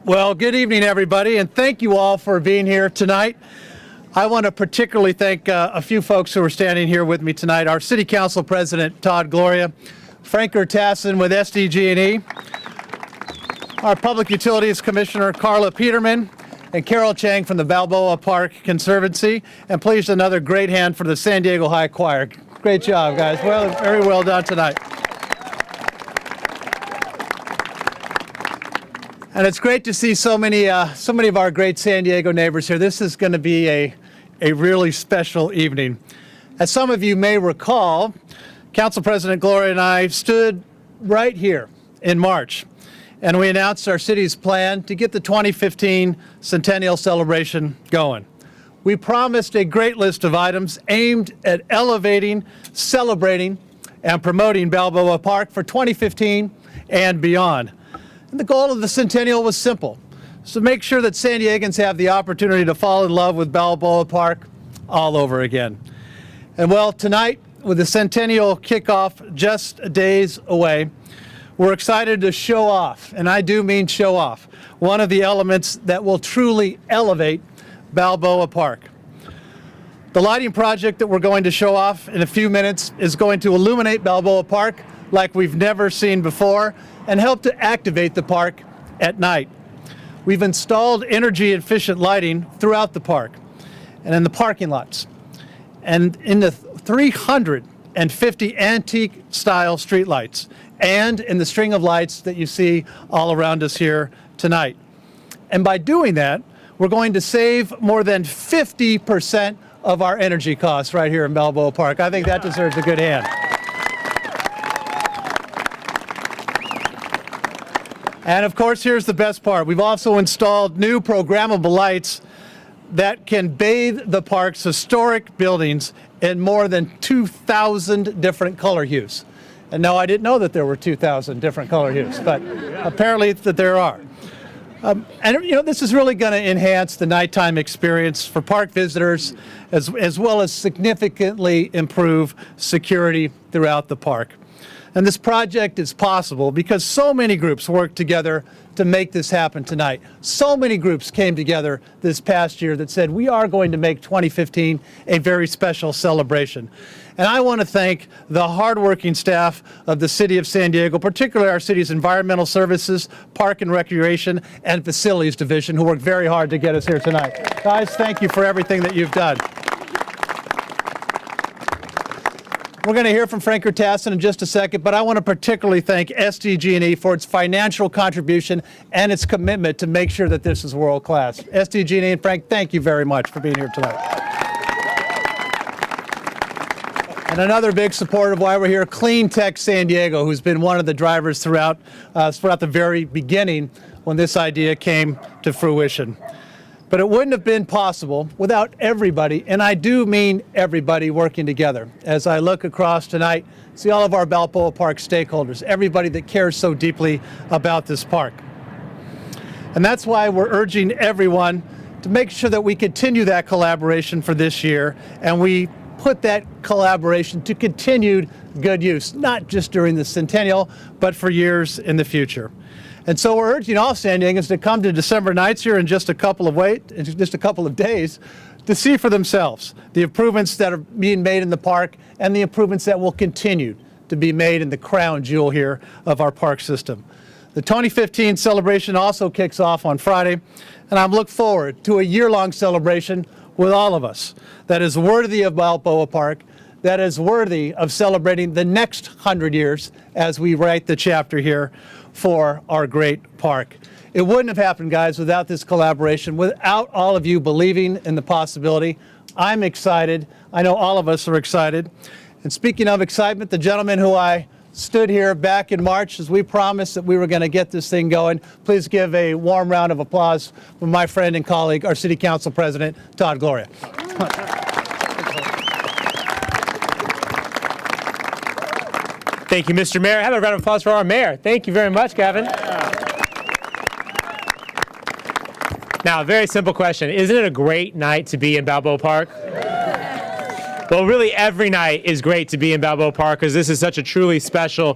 Well, good evening, everybody, and thank you all for being here tonight. I want to particularly thank a few folks who are standing here with me tonight. Our City Council President, Todd, Gloria, Franker Tassin with SDG&E, our Public Utilities Commissioner, Carla Peterman, and Carol Chang from the Balboa Park Conservancy. And please, another great hand for the San Diego High Choir. Great job, guys. Well, very well done tonight. And it's great to see so many of our great San Diego neighbors here. This is going to be a really special evening. As some of you may recall, Council President Gloria and I stood right here in March, and we announced our city's plan to get the 2015 Centennial celebration going. We promised a great list of items aimed at elevating, celebrating, and promoting Balboa Park for 2015 and beyond. And the goal of the Centennial was simple, so make sure that San Diegans have the opportunity to fall in love with Balboa Park all over again. And well, tonight, with the Centennial kickoff just days away, we're excited to show off, and I do mean show off, one of the elements that will truly elevate Balboa Park. The lighting project that we're going to show off in a few minutes is going to illuminate Balboa Park like we've never seen before and help to activate the park at night. We've installed energy-efficient lighting throughout the park and in the parking lots and in the 350 antique-style streetlights and in the string of lights that you see all around us here tonight. And by doing that, we're going to save more than 50% of our energy costs right here in Balboa Park. I think that deserves a good hand. And of course, here's the best part. We've also installed new programmable lights that can bathe the park's historic buildings in more than 2,000 different color hues. And no, I didn't know that there were 2,000 different color hues, but apparently that there are. And you know, this is really going to enhance the nighttime experience for park visitors as well as significantly improve security throughout the park. And this project is possible because so many groups worked together to make this happen tonight. So many groups came together this past year that said we are going to make 2015 a very special celebration. And I want to thank the hardworking staff of the City of San Diego, particularly our city's Environmental Services, Park and Recreation, and Facilities Division, who worked very hard to get us here tonight. Guys, thank you for everything that you've done. We're going to hear from Franker Tassin in just a second, but I want to particularly thank SDG&E for its financial contribution and its commitment to make sure that this is world class. SDG&E and Frank, thank you very much for being here tonight. And another big supporter of why we're here, CleanTECH San Diego, who's been one of the drivers throughout the very beginning when this idea came to fruition. But it wouldn't have been possible without everybody, and I do mean everybody, working together. As I look across tonight, see all of our Balboa Park stakeholders, everybody that cares so deeply about this park. And that's why we're urging everyone to make sure that we continue that collaboration for this year, and we put that collaboration to continued good use, not just during the Centennial, but for years in the future. And so we're urging all San Diegans to come to December nights here in just a couple of days to see for themselves the improvements that are being made in the park and the improvements that will continue to be made in the crown jewel here of our park system. The 2015 celebration also kicks off on Friday, and I look forward to a year-long celebration with all of us that is worthy of Balboa Park, that is worthy of celebrating the next 100 years as we write the chapter here for our great park. It wouldn't have happened, guys, without this collaboration, without all of you believing in the possibility. I'm excited. I know all of us are excited. And speaking of excitement, the gentleman who I stood here back in March as we promised that we were going to get this thing going, please give a warm round of applause for my friend and colleague, our City Council President, Todd, Gloria. Thank you, Mr. Mayor. Have a round of applause for our mayor. Thank you very much, Gavin. Now, a very simple question. Isn't it a great night to be in Balboa Park? Well, really, every night is great to be in Balboa Park because this is such a truly special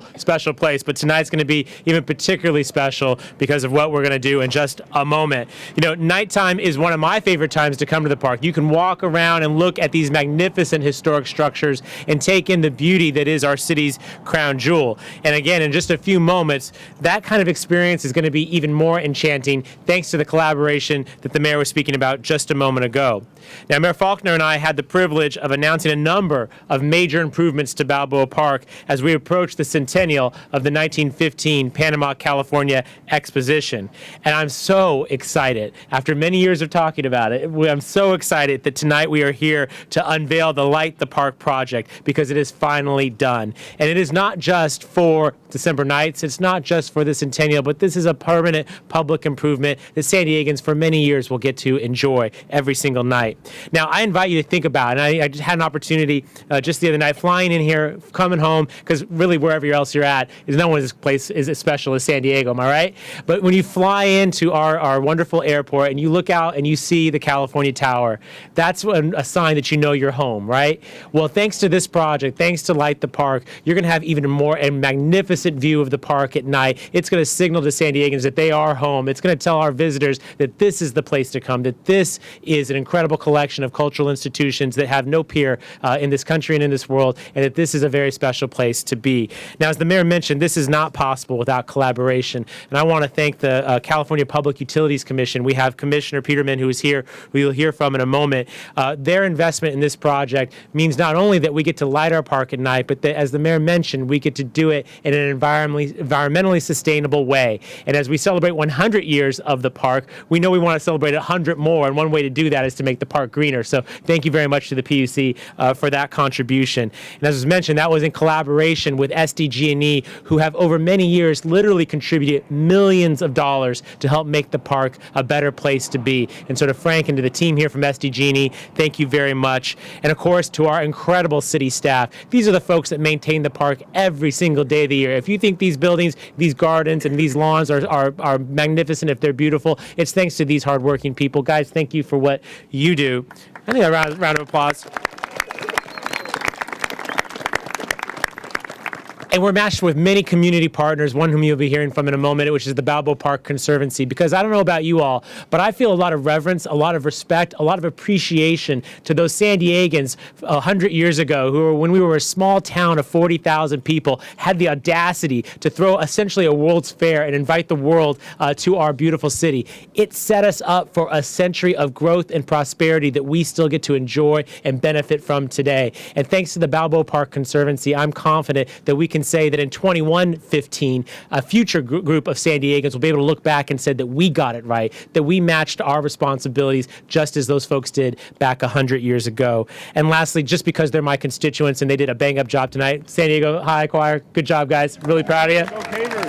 place. But tonight's going to be even particularly special because of what we're going to do in just a moment. You know, nighttime is one of my favorite times to come to the park. You can walk around and look at these magnificent historic structures and take in the beauty that is our city's crown jewel. And again, in just a few moments, that kind of experience is going to be even more enchanting thanks to the collaboration that the mayor was speaking about just a moment ago. Now, Mayor Faulconer and I had the privilege of announcing a number of major improvements to Balboa Park as we approach the centennial of the 1915 Panama, California Exposition. And I'm so excited, after many years of talking about it, I'm so excited that tonight we are here to unveil the Light the Park project because it is finally done. And it is not just for December nights, it's not just for the centennial, but this is a permanent public improvement that San Diegans for many years will get to enjoy every single night. Now, I invite you to think about it. And I just had an opportunity just the other night flying in here, coming home, because really wherever else you're at, is no one in this place is as special as San Diego, am I right? But when you fly into our wonderful airport and you look out and you see the California Tower, that's a sign that you know you're home, right? Well, thanks to this project, thanks to Light the Park, you're going to have even more a magnificent view of the park at night. It's going to signal to San Diegans that they are home. It's going to tell our visitors that this is the place to come, that this is an incredible collection of cultural institutions that have no peer in this country and in this world, and that this is a very special place to be. Now, as the mayor mentioned, this is not possible without collaboration, and I want to thank the California Public Utilities Commission. We have Commissioner Peterman, who is here, who you'll hear from in a moment. Their investment in this project means not only that we get to light our park at night, but that, as the mayor mentioned, we get to do it in an environmentally sustainable way. And as we celebrate 100 years of the park, we know we want to celebrate 100 more, and one way to do that is to make the park greener. So thank you very much to the PUC for that contribution. And as was mentioned, that was in collaboration with SDG&E, who have over many years literally contributed millions of dollars to help make the park a better place to be. And so to Frank and to the team here from SDG&E, thank you very much. And of course, to our incredible city staff, these are the folks that maintain the park every single day of the year. If you think these buildings, these gardens, and these lawns are magnificent, if they're beautiful, it's thanks to these hardworking people. Guys, thank you for what you do. I think a round of applause. And we're matched with many community partners, one whom you'll be hearing from in a moment, which is the Balboa Park Conservancy. Because I don't know about you all, but I feel a lot of reverence, a lot of respect, a lot of appreciation to those San Diegans 100 years ago who, when we were a small town of 40,000 people, had the audacity to throw essentially a World's Fair and invite the world to our beautiful city. It set us up for a century of growth and prosperity that we still get to enjoy and benefit from today. And thanks to the Balboa Park Conservancy, I'm confident that we can say that in 2115, a future group of San Diegans will be able to look back and say that we got it right, that we matched our responsibilities just as those folks did back 100 years ago. And lastly, just because they're my constituents and they did a bang-up job tonight, San Diego High Choir, good job, guys. Really proud of you.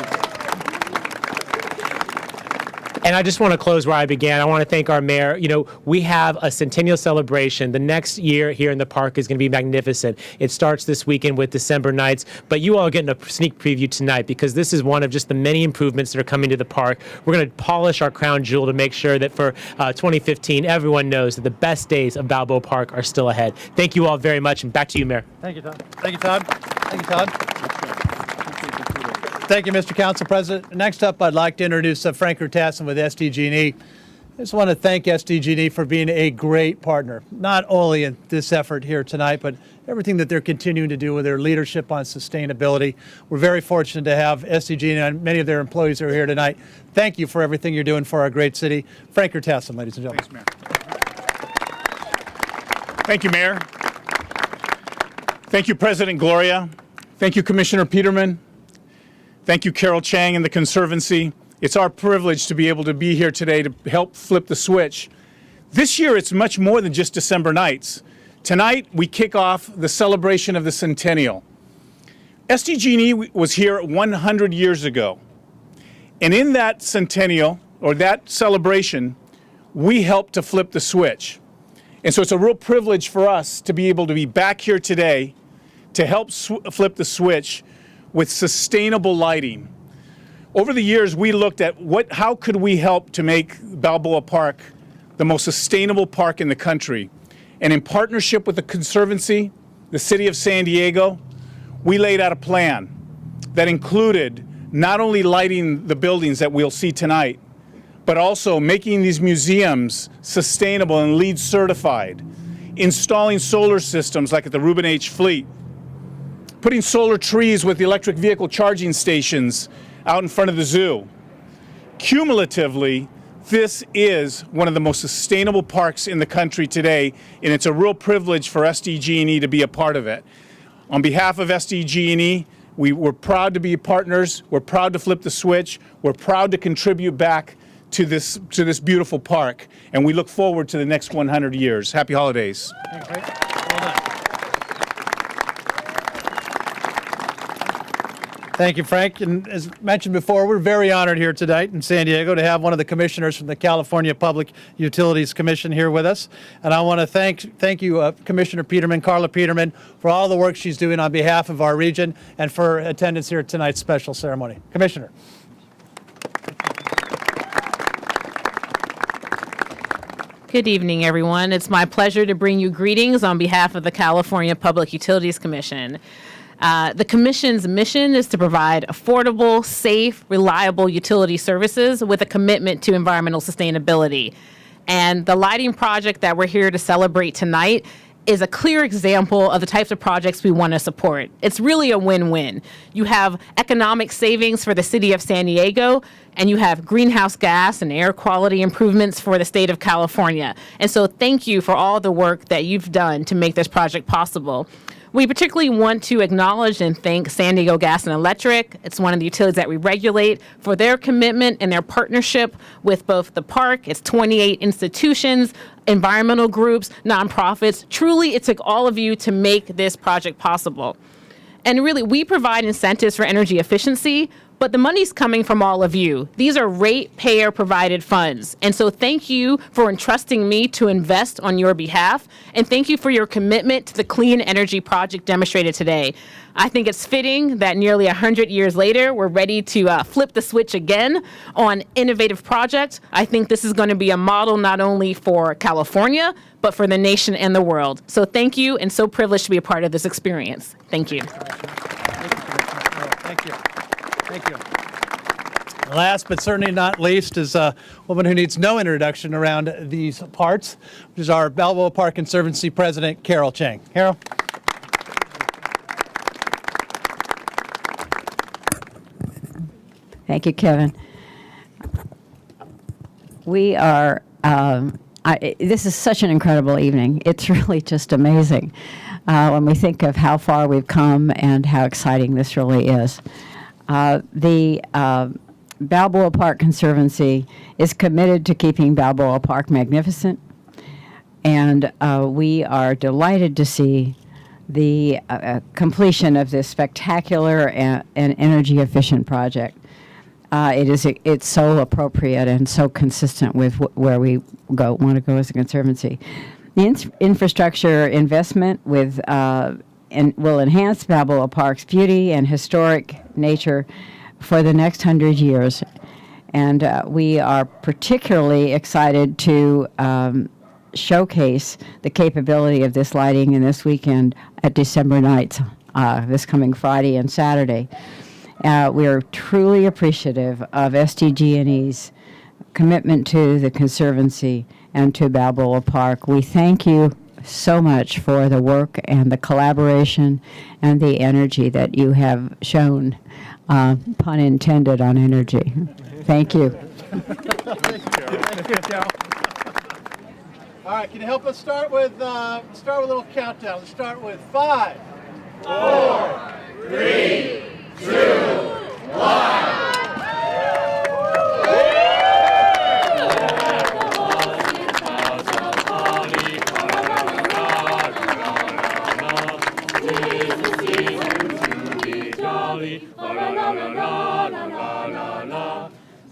And I just want to close where I began. I want to thank our mayor. You know, we have a centennial celebration. The next year here in the park is going to be magnificent. It starts this weekend with December nights, but you all are getting a sneak preview tonight because this is one of just the many improvements that are coming to the park. We're going to polish our crown jewel to make sure that for 2015, everyone knows that the best days of Balboa Park are still ahead. Thank you all very much, and back to you, Mayor. Thank you, Todd. Thank you, Todd. Thank you, Todd. Thank you, Mr. Council President. Next up, I'd like to introduce Frank Rutassin with SDG&E. I just want to thank SDG&E for being a great partner, not only in this effort here tonight, but everything that they're continuing to do with their leadership on sustainability. We're very fortunate to have SDG&E and many of their employees who are here tonight. Thank you for everything you're doing for our great city. Frank Rutassin, ladies and gentlemen. Thanks, Mayor. Thank you, Mayor. Thank you, President Gloria. Thank you, Commissioner Peterman. Thank you, Carol Chang and the Conservancy. It's our privilege to be able to be here today to help flip the switch. This year, it's much more than just December nights. Tonight, we kick off the celebration of the Centennial. SDG&E was here 100 years ago. And in that Centennial, or that celebration, we helped to flip the switch. And so it's a real privilege for us to be able to be back here today to help flip the switch with sustainable lighting. Over the years, we looked at how could we help to make Balboa Park the most sustainable park in the country. And in partnership with the Conservancy, the City of San Diego, we laid out a plan that included not only lighting the buildings that we'll see tonight, but also making these museums sustainable and LEED certified, installing solar systems like at the Reuben H. Fleet, putting solar trees with the electric vehicle charging stations out in front of the zoo. Cumulatively, this is one of the most sustainable parks in the country today, and it's a real privilege for SDG&E to be a part of it. On behalf of SDG&E, we're proud to be partners. We're proud to flip the switch. We're proud to contribute back to this beautiful park, and we look forward to the next 100 years. Happy holidays. Thanks, Frank. Well done. Thank you, Frank. And as mentioned before, we're very honored here tonight in San Diego to have one of the commissioners from the California Public Utilities Commission here with us. And I want to thank you, Commissioner Peterman, Carla Peterman, for all the work she's doing on behalf of our region and for attendance here at tonight's special ceremony. Commissioner. Good evening, everyone. It's my pleasure to bring you greetings on behalf of the California Public Utilities Commission. The Commission's mission is to provide affordable, safe, reliable utility services with a commitment to environmental sustainability. And the lighting project that we're here to celebrate tonight is a clear example of the types of projects we want to support. It's really a win-win. You have economic savings for the city of San Diego, and you have greenhouse gas and air quality improvements for the state of California. And so thank you for all the work that you've done to make this project possible. We particularly want to acknowledge and thank San Diego Gas and Electric. It's one of the utilities that we regulate for their commitment and their partnership with both the park, its 28 institutions, environmental groups, nonprofits. Truly, it took all of you to make this project possible. And really, we provide incentives for energy efficiency, but the money's coming from all of you. These are ratepayer provided funds. And so thank you for entrusting me to invest on your behalf. And thank you for your commitment to the clean energy project demonstrated today. I think it's fitting that nearly 100 years later, we're ready to flip the switch again on innovative projects. I think this is going to be a model not only for California, but for the nation and the world. So thank you, and so privileged to be a part of this experience. Thank you. Thank you. Thank you. Last but certainly not least is a woman who needs no introduction around these parts, which is our Balboa Park Conservancy President, Carol Chang. Carol. Thank you, Kevin. We are, this is such an incredible evening. It's really just amazing when we think of how far we've come and how exciting this really is. The Balboa Park Conservancy is committed to keeping Balboa Park magnificent, and we are delighted to see the completion of this spectacular and energy-efficient project. It's so appropriate and so consistent with where we want to go as a conservancy. The infrastructure investment will enhance Balboa Park's beauty and historic nature for the next 100 years. And we are particularly excited to showcase the capability of this lighting in this weekend at December nights, this coming Friday and Saturday. We are truly appreciative of SDG&E's commitment to the Conservancy and to Balboa Park. We thank you so much for the work and the collaboration and the energy that you have shown, pun intended on energy. Thank you. Thank you, Carol. All right, can you help us start with a little countdown? Let's start with 5, 4, 3, 2, 1.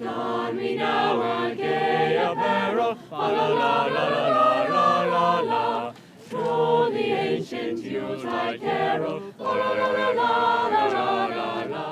Don me now our gay apparel, la la la la la la la la. Through the ancient Yuletide carol, la la la la la la la la.